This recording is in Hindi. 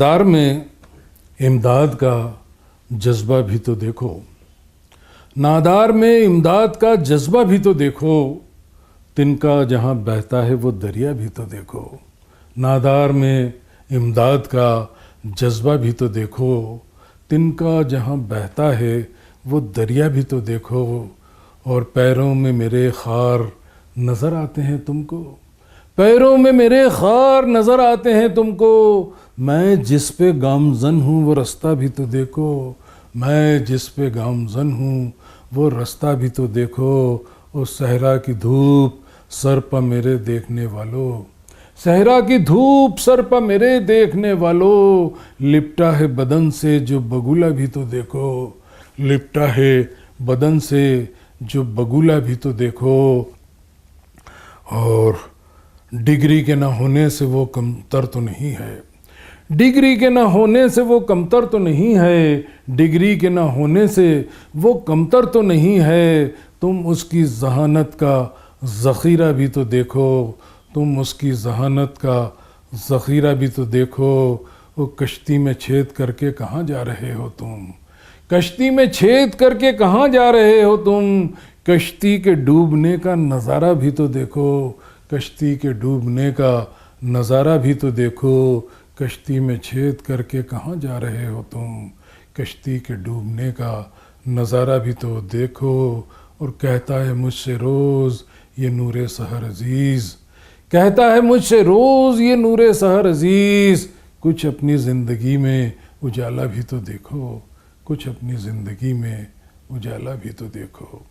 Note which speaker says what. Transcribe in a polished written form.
Speaker 1: नादार में इमदाद का जज्बा भी तो देखो, नादार में इमदाद का जज्बा भी तो देखो, तिनका जहाँ बहता है वो दरिया भी तो देखो। नादार में इमदाद का जज्बा भी तो देखो, तिनका जहाँ बहता है वो दरिया भी तो देखो। और पैरों में मेरे खार नज़र आते हैं तुमको, पैरों में मेरे खार नज़र आते हैं तुमको। मैं जिस पे गामज़न हूँ वो रास्ता भी तो देखो, मैं जिस पे गामज़न हूँ वो रास्ता भी तो देखो। उस सहरा की धूप सर पर मेरे देखने वालों, सहरा की धूप सर पर मेरे देखने वालों। लिपटा है बदन से जो बगुला भी तो देखो, लिपटा है बदन से जो बगुला भी तो देखो। और डिग्री के ना होने से वो कमतर तो नहीं है, डिग्री के ना होने से वो कमतर तो नहीं है, डिग्री के ना होने से वो कमतर तो नहीं है। तुम उसकी जहानत का ज़ख़ीरा भी तो देखो, तुम उसकी जहानत का ज़ख़ीरा भी तो देखो। वो कश्ती में छेद करके कहाँ जा रहे हो तुम, कश्ती में छेद करके कहाँ जा रहे हो तुम। कश्ती के डूबने का नज़ारा भी तो देखो, कश्ती के डूबने का नज़ारा भी तो देखो। कश्ती में छेद करके कहाँ जा रहे हो तुम, कश्ती के डूबने का नज़ारा भी तो देखो। और कहता है मुझसे रोज़ ये नूरे सहर अज़ीज़, कहता है मुझसे रोज़ ये नूरे सहर अज़ीज़। कुछ अपनी ज़िंदगी में उजाला भी तो देखो, कुछ अपनी ज़िंदगी में उजाला भी तो देखो।